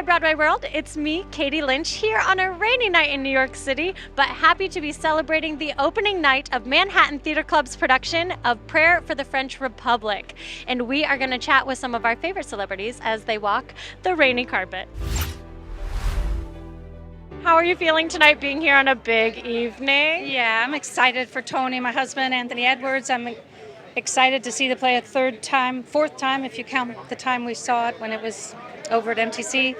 Broadway World, it's me, Katie Lynch, here on a rainy night in New York City, but happy to be celebrating the opening night of Manhattan Theater Club's production of Prayer for the French Republic. And we are going to chat with some of our favorite celebrities as they walk the rainy carpet. How are you feeling tonight being here on a big evening? Yeah, I'm excited for Tony, my husband, Anthony Edwards. I'm excited to see the play a fourth time if you count the time we saw it when it was over at MTC.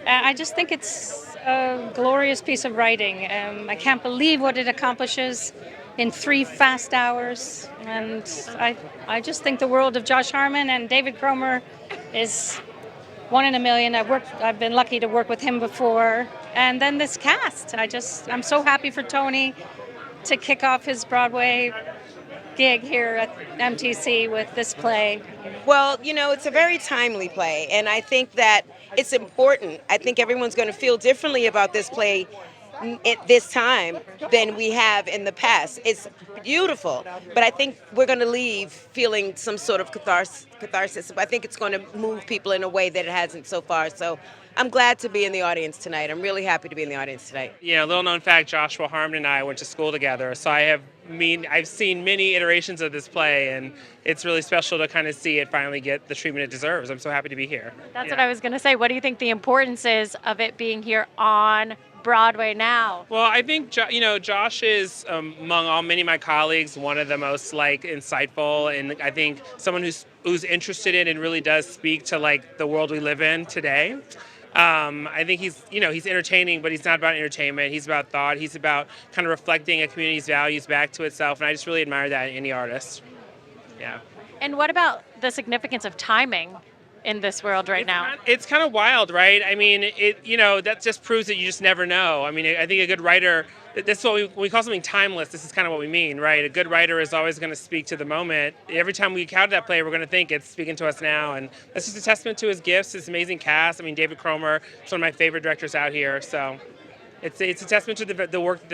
I just think it's a glorious piece of writing. I can't believe what it accomplishes in 3 fast hours. And I just think the world of Josh Harmon, and David Cromer is one in a million. I've been lucky to work with him before. And then this cast, I'm so happy for Tony to kick off his Broadway gig here at MTC with this play. Well, it's a very timely play, and I think that it's important. I think everyone's going to feel differently about this play at this time than we have in the past. It's beautiful, but I think we're going to leave feeling some sort of catharsis. I think it's going to move people in a way that it hasn't so far. So I'm glad to be in the audience tonight. I'm really happy to be in the audience tonight. Yeah, little known fact, Joshua Harmon and I went to school together, so I've seen many iterations of this play, and it's really special to kind of see it finally get the treatment it deserves. I'm so happy to be here. That's what I was going to say. What do you think the importance is of it being here on Broadway now? Well, I think Josh is among many of my colleagues one of the most insightful, and I think someone who's interested in and really does speak to the world we live in today. I think he's entertaining, but he's not about entertainment. He's about thought. He's about kind of reflecting a community's values back to itself, and I just really admire that in any artist. Yeah. And what about the significance of timing in this world right now? It's kind of wild, right? I mean, that just proves that you just never know. I mean, I think a good writer, that's what when we call something timeless, this is kind of what we mean, right? A good writer is always going to speak to the moment. Every time we encounter that play, we're going to think it's speaking to us now. And that's just a testament to his gifts, his amazing cast. I mean, David Cromer is one of my favorite directors out here. So it's a testament to the work that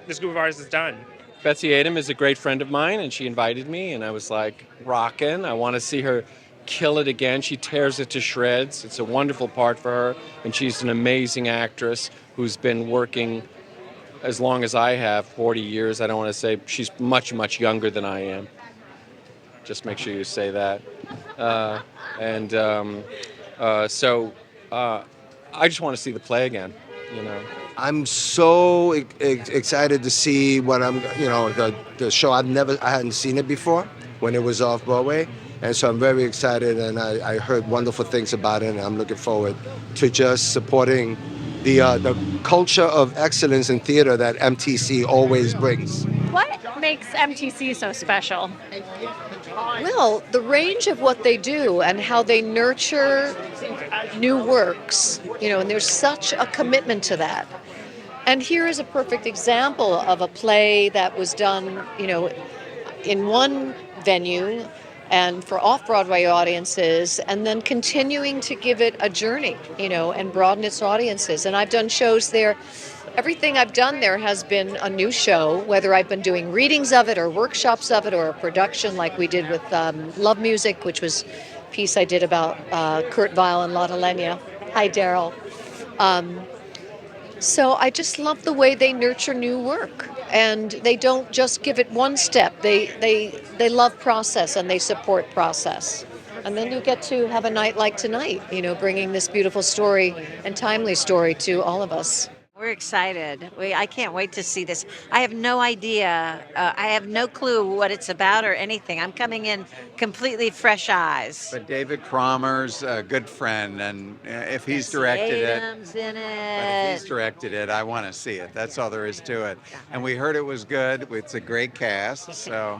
this group of artists has done. Betsy Adam is a great friend of mine, and she invited me, and I was like, rockin'. I want to see her kill it again. She tears it to shreds. It's a wonderful part for her, and she's an amazing actress who's been working as long as I have, 40 years. I don't want to say she's much, much younger than I am. Just make sure you say that. So I just want to see the play again, I'm so excited to see the show. I hadn't seen it before when it was off Broadway. And so I'm very excited, and I heard wonderful things about it, and I'm looking forward to just supporting the culture of excellence in theater that MTC always brings. What makes MTC so special? Well, the range of what they do and how they nurture new works, and there's such a commitment to that. And here is a perfect example of a play that was done, in one venue and for off-Broadway audiences, and then continuing to give it a journey, and broaden its audiences. And I've done shows there. Everything I've done there has been a new show, whether I've been doing readings of it or workshops of it or a production like we did with Love Music, which was a piece I did about Kurt Weill and Lotte Lenya. Hi, Daryl. So I just love the way they nurture new work, and they don't just give it one step. They love process, and they support process. And then you get to have a night like tonight, bringing this beautiful story and timely story to all of us. We're excited. I can't wait to see this. I have no idea. I have no clue what it's about or anything. I'm coming in completely fresh eyes. But David Cromer's a good friend, and if he's directed Adam's in but it. if he's directed it, I want to see it. That's all there is to it. And we heard it was good. It's a great cast. So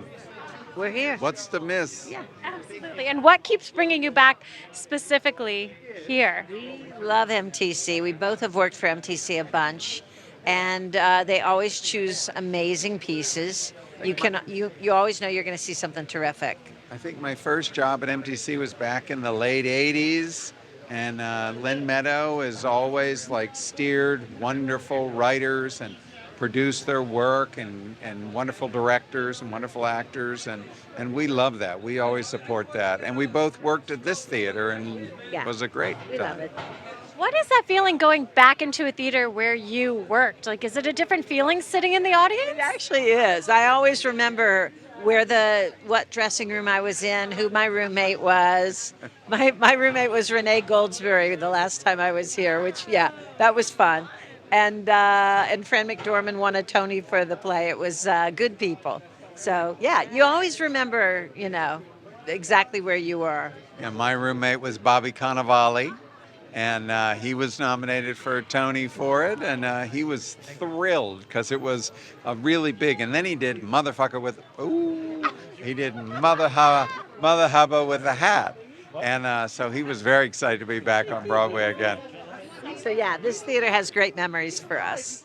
We're here. what's the miss? Yeah, absolutely. And what keeps bringing you back specifically here? We love MTC. We both have worked for MTC a bunch, and they always choose amazing pieces. You always know you're going to see something terrific. I think my first job at MTC was back in the late 80s. And Lynn Meadow has always steered wonderful writers and produce their work, and wonderful directors and wonderful actors, and we love that. We always support that. And we both worked at this theater, and it was a great We time. love it. What is that feeling going back into a theater where you worked? Like, is it a different feeling sitting in the audience? It actually is. I always remember what dressing room I was in, who my roommate was. My roommate was Renee Goldsberry the last time I was here, which that was fun. And Fran McDormand won a Tony for the play. It was Good People. So you always remember, exactly where you were. Yeah, my roommate was Bobby Cannavale, and he was nominated for a Tony for it, and he was thrilled because it was really big. And then he did Mother Hubba with a hat, and so he was very excited to be back on Broadway again. So this theater has great memories for us.